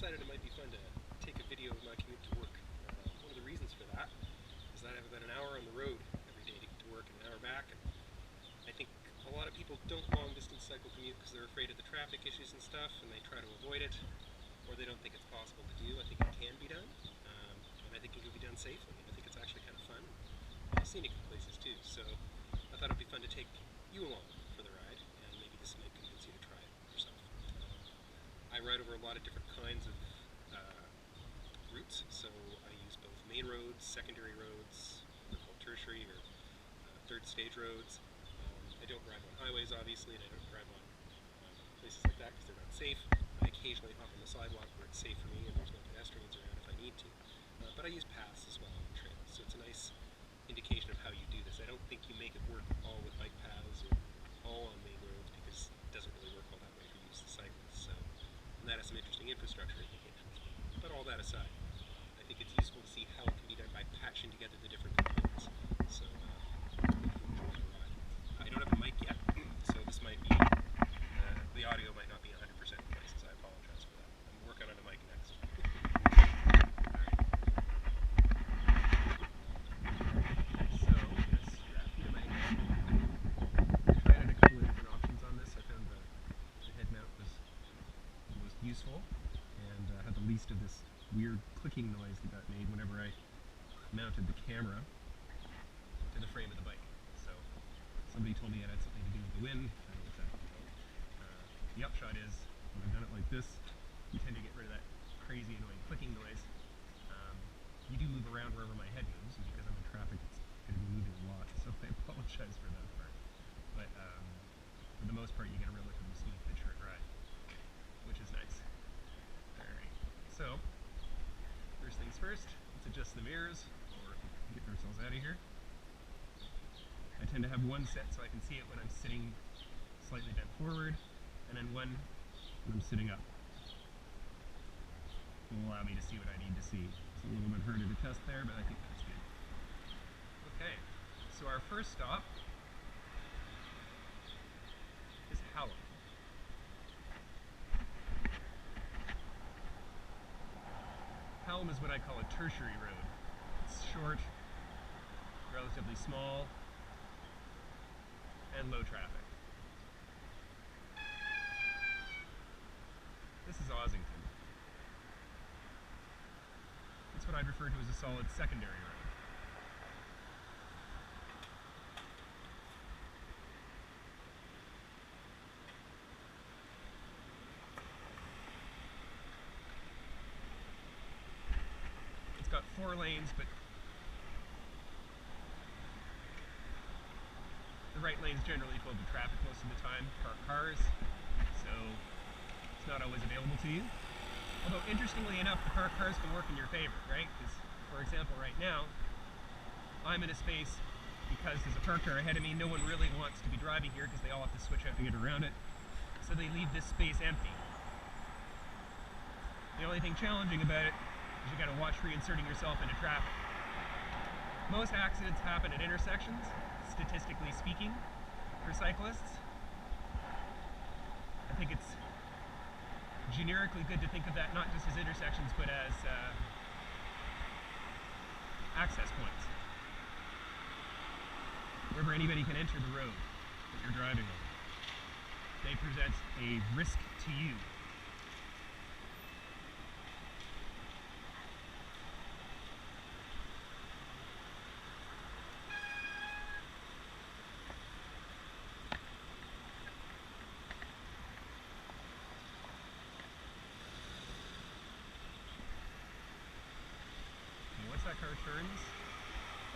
decided it might be fun to take a video of my commute to work. One of the reasons for that is that I have about an hour on the road every day to get to work and an hour back. And I think a lot of people don't long distance cycle commute because they're afraid of the traffic issues and stuff, and they try to avoid it, or they don't think it's possible to do. I think it can be done, and I think it can be done safely. I think it's actually kind of fun, scenic in places too. So I thought it would be fun to take you along for the ride, and maybe this might convince you to try it yourself. I ride over a lot of different kinds of routes, so I use both main roads, secondary roads, they're called tertiary or third stage roads. I don't drive on highways, obviously, and I don't drive on places like that because they're not safe. I occasionally hop on the sidewalk where it's safe for me and there's no pedestrians around if I need to. But I use paths as well on the trails, so it's a nice indication of how you do this. I don't think you make it work all with bike paths or all on main roads because it doesn't really work all that way for use of cyclists. So, and that has some interesting infrastructure implications. But all that aside, I think it's useful to see how it can be done by patching together the different components. So, enjoy the ride. I don't have a mic yet, so this might be, the audio might not be 100% in places. I apologize for that. I'm working on a mic next. So, yes, strap you to my head. I tried out a couple of different options on this. I found the head mount was the most useful and had the least of this weird clicking noise that got made whenever I mounted the camera to the frame of the bike. So somebody told me it had something to do with the wind. I don't exactly know. The upshot is, when I've done it like this, you tend to get rid of that crazy annoying clicking noise. You do move around wherever my head moves, and because I'm in traffic, it's going to be moving a lot, so I apologize for that part. But for the most part, you get a relatively smooth picture ride, which is nice. Alright, so first things first, let's adjust the mirrors, or get ourselves out of here. I tend to have one set so I can see it when I'm sitting slightly bent forward, and then one when I'm sitting up. It will allow me to see what I need to see. It's a little bit harder to test there, but I think that's good. Okay, so our first stop is Hallam. Hallam is what I call a tertiary road. It's short, relatively small, and low traffic. This is Ossington. It's what I'd refer to as a solid secondary road. It's got 4 lanes, but the right lane's generally filled with traffic most of the time, parked cars, so it's not always available to you. Although, interestingly enough, the parked cars can work in your favor, right? Because, for example, right now, I'm in a space because there's a parked car ahead of me. No one really wants to be driving here because they all have to switch out to get around it. So they leave this space empty. The only thing challenging about it is you gotta watch reinserting yourself into traffic. Most accidents happen at intersections, statistically speaking, for cyclists. I think it's generically good to think of that not just as intersections, but as access points. Wherever anybody can enter the road that you're driving on. They present a risk to you. Once that car turns,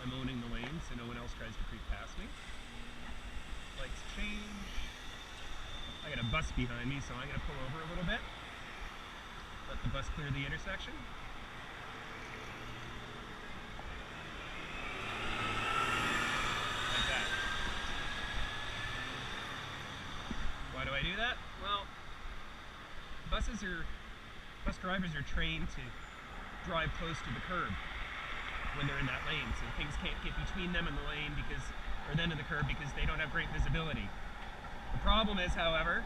I'm owning the lane so no one else tries to creep past me. Lights change. I got a bus behind me, so I'm going to pull over a little bit. Let the bus clear the intersection. Like that. Why do I do that? Well, bus drivers are trained to drive close to the curb when they're in that lane, so things can't get between them and the lane or them and the curb because they don't have great visibility. The problem is, however,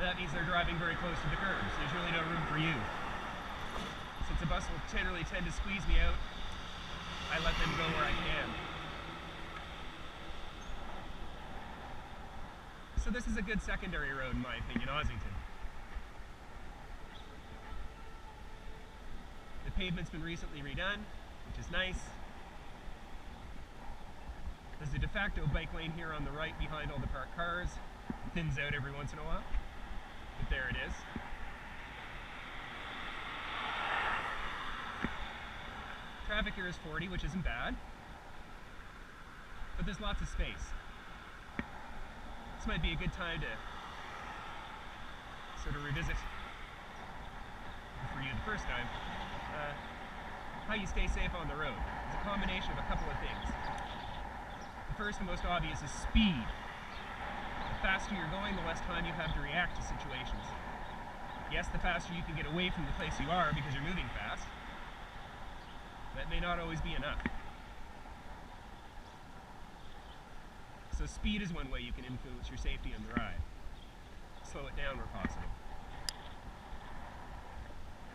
that means they're driving very close to the curbs. There's really no room for you. Since a bus will generally tend to squeeze me out, I let them go where I can. So this is a good secondary road in my opinion, Ossington. The pavement's been recently redone, which is nice. There's a de facto bike lane here on the right behind all the parked cars. It thins out every once in a while, but there it is. Traffic here is 40, which isn't bad, but there's lots of space. This might be a good time to sort of revisit, for you the first time, how you stay safe on the road. It's a combination of a couple of things. The first and most obvious is speed. The faster you're going, the less time you have to react to situations. Yes, the faster you can get away from the place you are because you're moving fast. That may not always be enough. So speed is one way you can influence your safety on the ride. Slow it down where possible.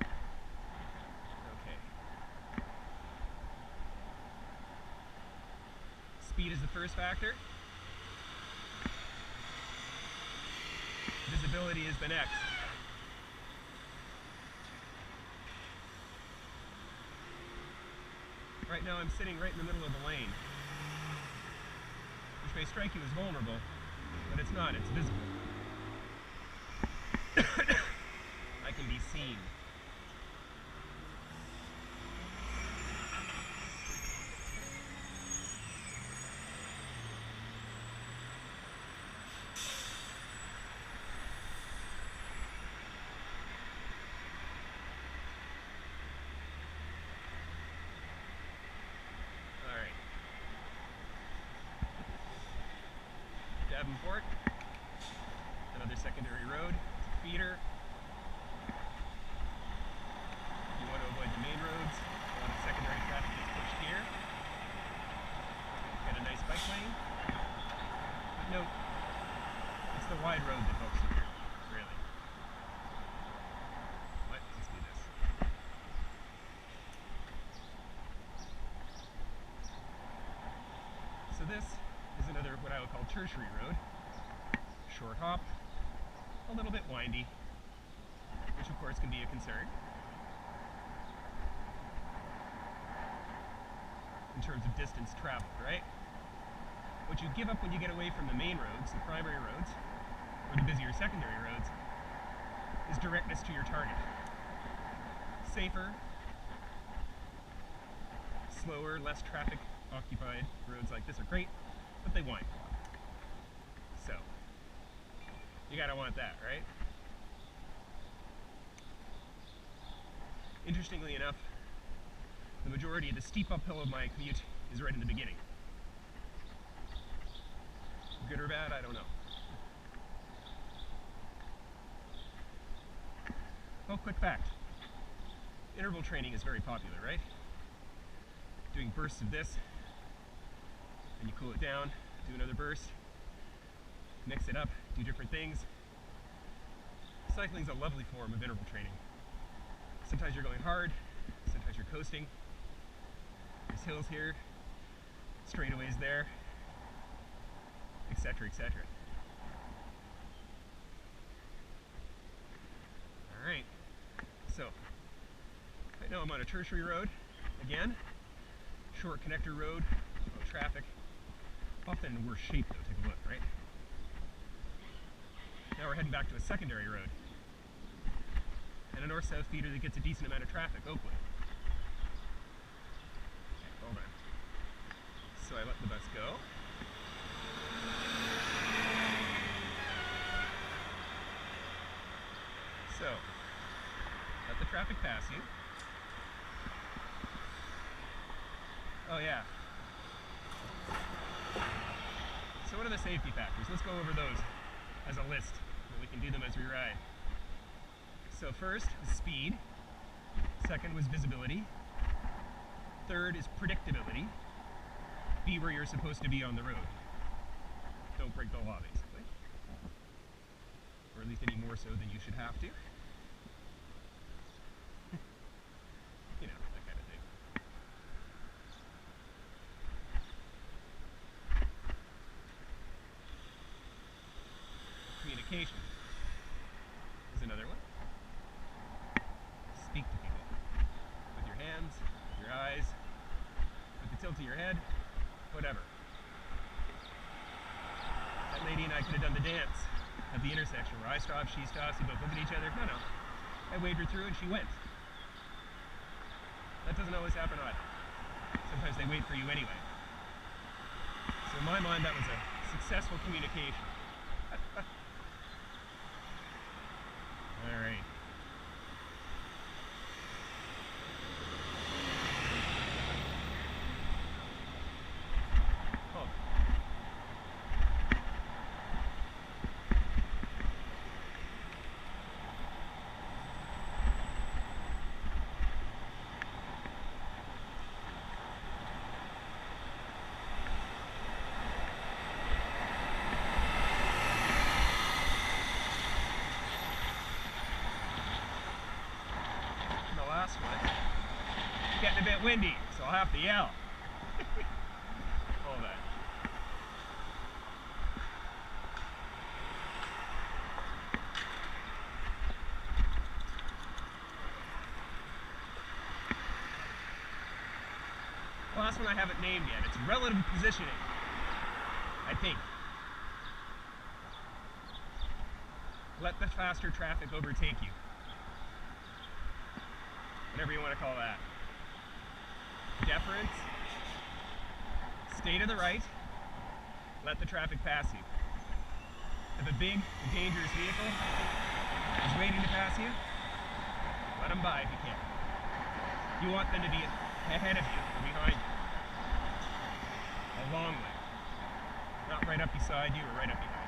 Okay. Speed is the first factor. Visibility is the next. Right now I'm sitting right in the middle of the lane, which may strike you as vulnerable, but it's not, it's visible. I can be seen. Davenport, another secondary road, feeder. If you want to avoid the main roads, a lot of secondary traffic gets pushed here. Got a nice bike lane. But no, it's the wide road that helps you here, really. What? Let's do this. So this is another, what I would call tertiary road. Short hop, a little bit windy, which of course can be a concern in terms of distance traveled, right? What you give up when you get away from the main roads, the primary roads, or the busier secondary roads, is directness to your target. Safer, slower, less traffic occupied roads like this are great, but they whine a lot. So, you gotta want that, right? Interestingly enough, the majority of the steep uphill of my commute is right in the beginning. Good or bad, I don't know. Oh, quick fact. Interval training is very popular, right? Doing bursts of this, and you cool it down, do another burst, mix it up, do different things. Cycling is a lovely form of interval training. Sometimes you're going hard, sometimes you're coasting. There's hills here, straightaways there, etc., etc. Alright, so right now I'm on a tertiary road, again, short connector road, low traffic, often in worse shape though, take a look, right? Now we're heading back to a secondary road, and a north-south feeder that gets a decent amount of traffic, Oakwood. Okay, hold on. So I let the bus go. So, let the traffic pass you. Oh yeah. So what are the safety factors? Let's go over those as a list, and we can do them as we ride. So first is speed. Second was visibility. Third is predictability. Be where you're supposed to be on the road. Don't break the law, basically. Or at least any more more so than you should have to. You know, that kind of thing. Communication is another one. Speak to people. With your hands, with your eyes, with the tilt of your head, whatever. That lady and I could have done the dance at the intersection where I stopped, she stops, we both look at each other. No, no. I waved her through and she went. That doesn't always happen either. Sometimes they wait for you anyway. So in my mind, that was a successful communication. All right. Oh. Last one. It's getting a bit windy, so I'll have to yell. Hold on. The last one I haven't named yet. It's relative positioning, I think. Let the faster traffic overtake you. Whatever you want to call that. Deference. Stay to the right. Let the traffic pass you. If a big, dangerous vehicle is waiting to pass you, let them by if you can. You want them to be ahead of you or behind you. A long way. Not right up beside you or right up behind you.